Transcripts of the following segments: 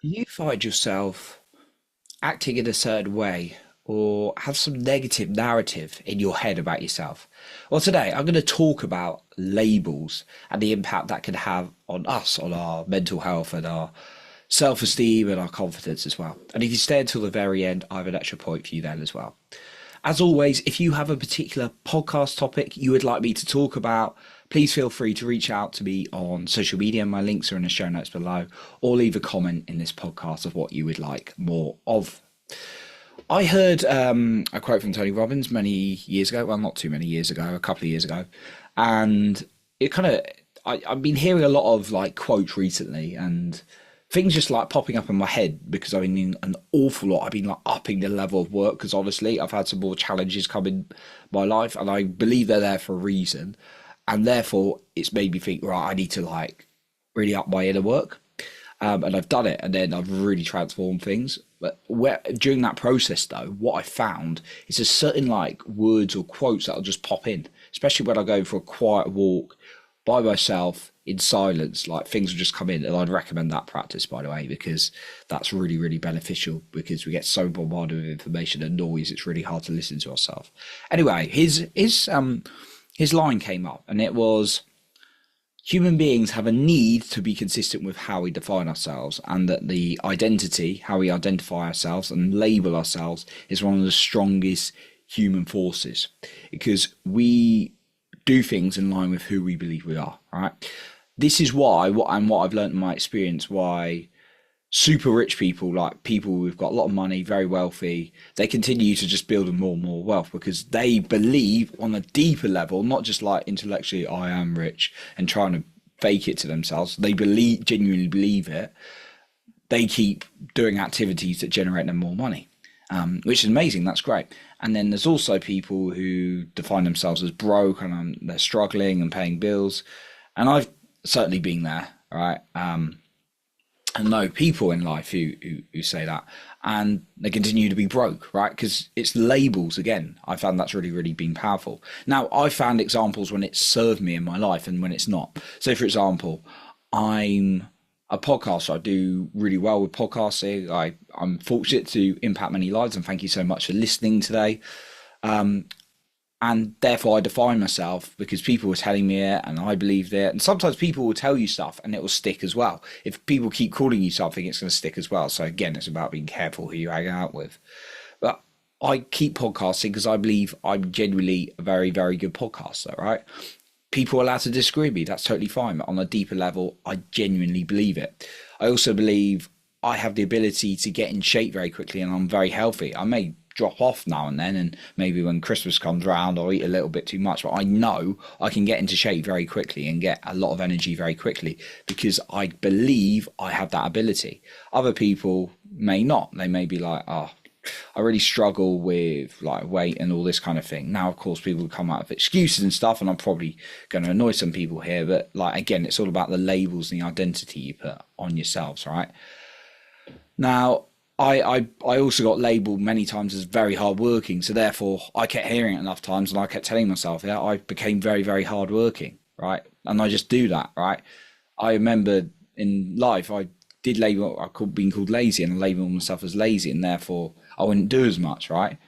You find yourself acting in a certain way or have some negative narrative in your head about yourself. Well, today I'm going to talk about labels and the impact that can have on us, on our mental health and our self esteem and our confidence as well. And if you stay until the very end, I have an extra point for you then as well. As always, if you have a particular podcast topic you would like me to talk about, please feel free to reach out to me on social media. My links are in the show notes below, or leave a comment in this podcast of what you would like more of. I heard a quote from Tony Robbins many years ago. Well, not too many years ago, a couple of years ago, and it kind of I've been hearing a lot of like quotes recently, and things just like popping up in my head because I've been in an awful lot. I've been like upping the level of work because honestly, I've had some more challenges come in my life, and I believe they're there for a reason, and therefore it's made me think, right, I need to like really up my inner work. And I've done it, and then I've really transformed things. But during that process, though, what I found is there's certain like words or quotes that'll just pop in, especially when I go for a quiet walk by myself in silence. Like things will just come in, and I'd recommend that practice, by the way, because that's really, really beneficial. Because we get so bombarded with information and noise, it's really hard to listen to ourselves. Anyway, his line came up, and it was human beings have a need to be consistent with how we define ourselves, and that the identity, how we identify ourselves and label ourselves, is one of the strongest human forces because we do things in line with who we believe we are, right? This is why, what I've learned in my experience, why super rich people, like people who've got a lot of money, very wealthy, they continue to just build more and more wealth because they believe on a deeper level, not just like intellectually, I am rich and trying to fake it to themselves. They believe, genuinely believe it. They keep doing activities that generate them more money, which is amazing. That's great. And then there's also people who define themselves as broke and they're struggling and paying bills. And I've certainly been there, right? And know people in life who say that, and they continue to be broke, right? Because it's labels again. I found that's really, really been powerful. Now, I found examples when it served me in my life and when it's not. So, for example, I'm a podcaster. I do really well with podcasting. I'm fortunate to impact many lives, and thank you so much for listening today. And therefore I define myself because people were telling me it and I believed it. And sometimes people will tell you stuff and it will stick as well. If people keep calling you something, it's going to stick as well. So again, it's about being careful who you hang out with. But I keep podcasting because I believe I'm genuinely a very, very good podcaster, right? People are allowed to disagree with me. That's totally fine. But on a deeper level, I genuinely believe it. I also believe I have the ability to get in shape very quickly and I'm very healthy. I may drop off now and then, and maybe when Christmas comes around I'll eat a little bit too much, but I know I can get into shape very quickly and get a lot of energy very quickly because I believe I have that ability. Other people may not. They may be like, oh, I really struggle with like weight and all this kind of thing. Now, of course, people come out with excuses and stuff, and I'm probably going to annoy some people here, but like again, it's all about the labels and the identity you put on yourselves, right? Now, I also got labelled many times as very hardworking, so therefore I kept hearing it enough times, and I kept telling myself, yeah, I became very, very hardworking, right? And I just do that, right? I remember in life I did label, I called being called lazy, and I labelled myself as lazy, and therefore I wouldn't do as much, right?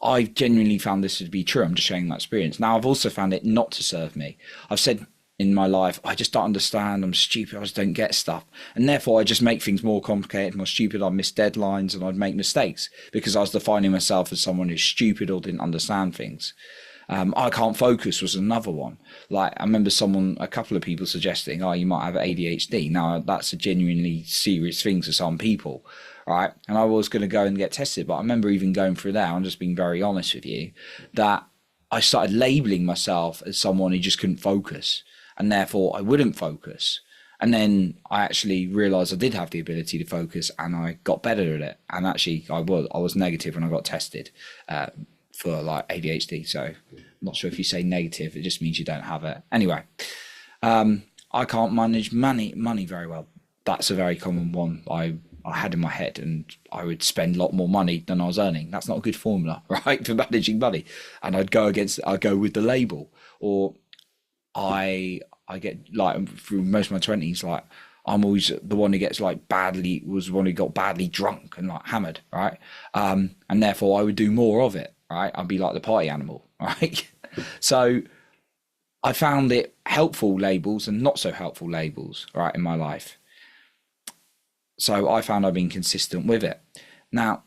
I've genuinely found this to be true. I'm just sharing that experience. Now, I've also found it not to serve me. I've said in my life, I just don't understand. I'm stupid. I just don't get stuff. And therefore, I just make things more complicated, more stupid. I'd miss deadlines and I'd make mistakes because I was defining myself as someone who's stupid or didn't understand things. I can't focus was another one. Like I remember a couple of people suggesting, oh, you might have ADHD. Now that's a genuinely serious thing to some people, right? And I was going to go and get tested, but I remember even going through that. I'm just being very honest with you that I started labeling myself as someone who just couldn't focus, and therefore I wouldn't focus. And then I actually realized I did have the ability to focus, and I got better at it. And actually, I was negative when I got tested for like ADHD. So I'm not sure if you say negative, it just means you don't have it. Anyway, I can't manage money very well. That's a very common one I had in my head, and I would spend a lot more money than I was earning. That's not a good formula, right, for managing money. And I'd go with the label, or I get like through most of my 20s, like I'm always the one who gets like was the one who got badly drunk and like hammered, right? And therefore I would do more of it, right? I'd be like the party animal, right? So I found it helpful labels and not so helpful labels, right, in my life. So I found I've been consistent with it. Now,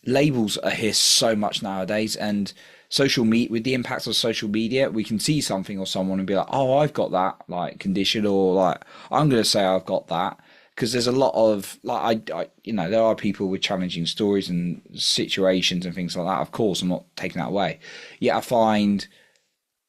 labels are here so much nowadays, and with the impacts of social media, we can see something or someone and be like, oh, I've got that like condition, or like I'm going to say I've got that, because there's a lot of like there are people with challenging stories and situations and things like that. Of course, I'm not taking that away. Yet I find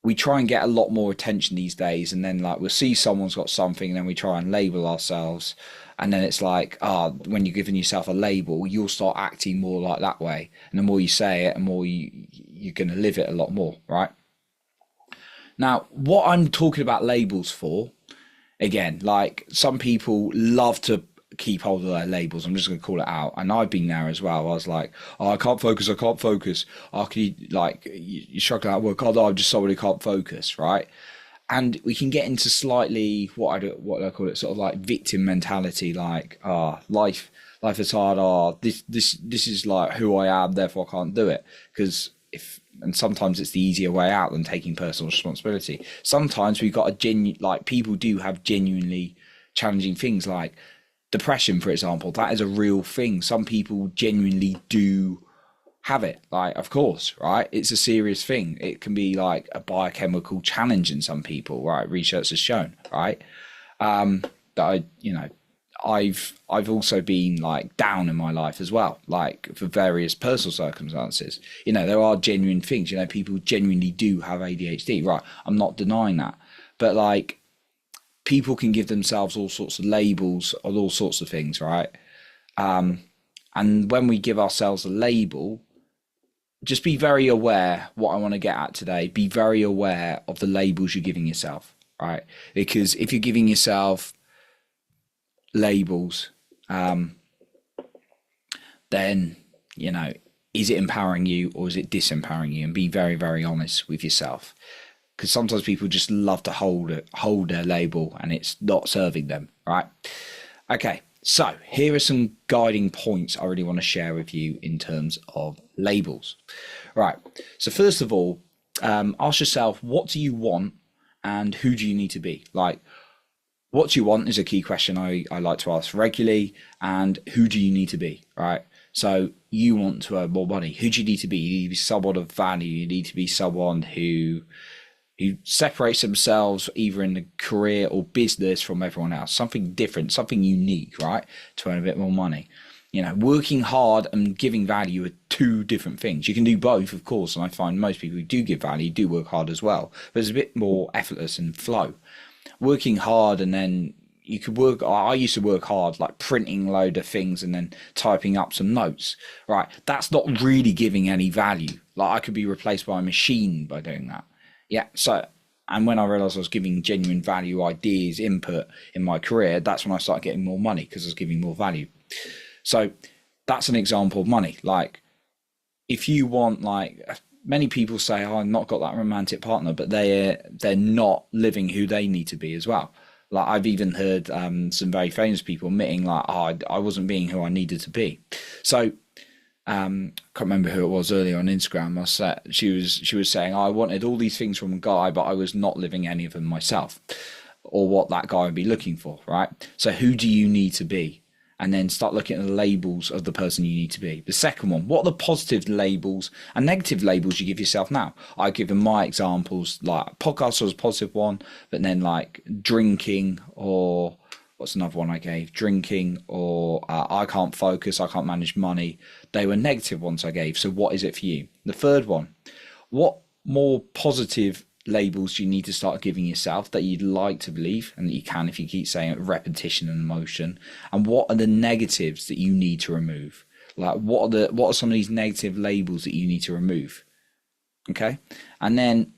we try and get a lot more attention these days, and then like we'll see someone's got something and then we try and label ourselves, and then it's like when you're giving yourself a label, you'll start acting more like that way, and the more you say it, the more you're going to live it a lot more, right? Now, what I'm talking about labels for, again, like some people love to keep hold of their labels. I'm just going to call it out, and I've been there as well. I was like, oh, I can't focus. Oh, can you, like, you're struggling at work? Oh, I'm just somebody who can't focus, right? And we can get into slightly what I call it, sort of like victim mentality, like life is hard. This is like who I am, therefore I can't do it. And sometimes it's the easier way out than taking personal responsibility. Sometimes we've got people do have genuinely challenging things, like depression, for example. That is a real thing. Some people genuinely do have it, like, of course, right? It's a serious thing. It can be like a biochemical challenge in some people, right? Research has shown, right? That I've also been like down in my life as well, like for various personal circumstances. There are genuine things, people genuinely do have ADHD, right? I'm not denying that. But like, people can give themselves all sorts of labels on all sorts of things, right? And when we give ourselves a label, just be very aware. What I want to get at today, be very aware of the labels you're giving yourself, right? Because if you're giving yourself labels, then, is it empowering you or is it disempowering you? And be very, very honest with yourself. Because sometimes people just love to hold their label and it's not serving them, right? Okay, so here are some guiding points I really want to share with you in terms of labels. Right, so first of all, ask yourself, what do you want and who do you need to be? Like, what do you want is a key question I like to ask regularly, and who do you need to be, right? So you want to earn more money. Who do you need to be? You need to be someone of value. You need to be someone who separates themselves either in the career or business from everyone else, something different, something unique, right? To earn a bit more money. Working hard and giving value are two different things. You can do both, of course, and I find most people who do give value do work hard as well, but it's a bit more effortless and flow. Working hard, and then you could work. I used to work hard, like printing a load of things and then typing up some notes, right? That's not really giving any value. Like, I could be replaced by a machine by doing that. Yeah. So, and when I realized I was giving genuine value, ideas, input in my career, that's when I started getting more money, because I was giving more value. So that's an example of money. Like, if you want, like, many people say, oh, I've not got that romantic partner, but they're not living who they need to be as well. Like, I've even heard some very famous people admitting, like, oh, I wasn't being who I needed to be. So can't remember who it was earlier on Instagram. She was saying, I wanted all these things from a guy, but I was not living any of them myself, or what that guy would be looking for, right? So who do you need to be? And then start looking at the labels of the person you need to be. The second one, what are the positive labels and negative labels you give yourself now? I've given my examples, like podcast was a positive one, but then like drinking, or what's another one I gave? Drinking, or I can't focus, I can't manage money. They were negative ones I gave. So what is it for you? The third one, what more positive labels you need to start giving yourself that you'd like to believe, and that you can if you keep saying it, repetition and emotion? And what are the negatives that you need to remove? Like, what are some of these negative labels that you need to remove? Okay. And then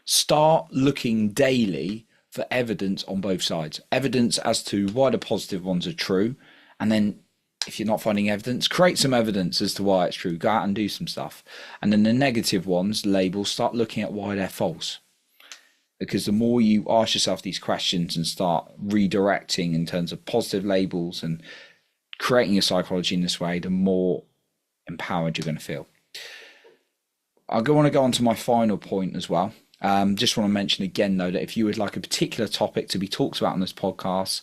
start looking daily for evidence on both sides, evidence as to why the positive ones are true. And then if you're not finding evidence, create some evidence as to why it's true. Go out and do some stuff. And then the negative ones, labels, start looking at why they're false. because the more you ask yourself these questions and start redirecting in terms of positive labels and creating your psychology in this way, the more empowered you're going to feel. I want to go on to my final point as well. Just want to mention again, though, that if you would like a particular topic to be talked about on this podcast,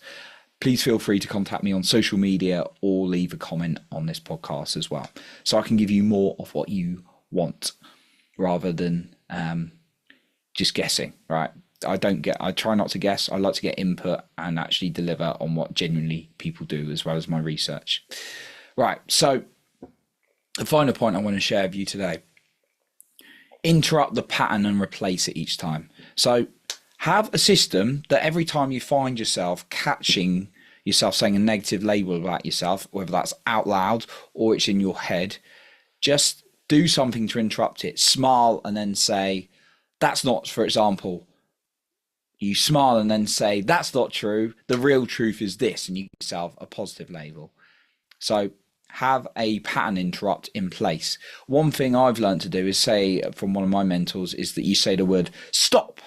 please feel free to contact me on social media or leave a comment on this podcast as well, so I can give you more of what you want rather than just guessing, right? I try not to guess. I like to get input and actually deliver on what genuinely people do, as well as my research. Right, so the final point I want to share with you today: interrupt the pattern and replace it each time. So have a system that every time you find yourself catching yourself saying a negative label about yourself, whether that's out loud or it's in your head, just do something to interrupt it. Smile and then say, that's not, for example, you smile and then say, that's not true. The real truth is this, and you give yourself a positive label. So have a pattern interrupt in place. One thing I've learned to do is say, from one of my mentors, is that you say the word stop,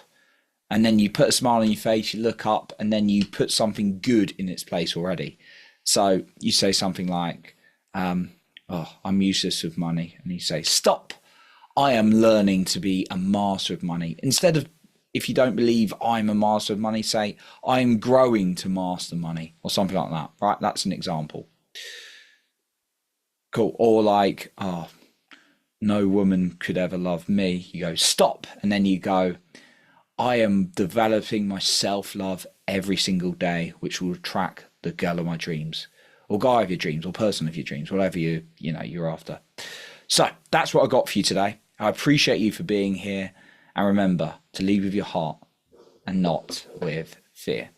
and then you put a smile on your face, you look up, and then you put something good in its place already. So you say something like, oh, I'm useless with money. And you say, stop, I am learning to be a master of money. Instead of, if you don't believe I'm a master of money, say, I'm growing to master money, or something like that, right? That's an example. Cool. Or like, oh, no woman could ever love me. You go, stop. And then you go, I am developing my self-love every single day, which will attract the girl of my dreams, or guy of your dreams, or person of your dreams, whatever you're after. So that's what I got for you today. I appreciate you for being here. And remember to lead with your heart and not with fear.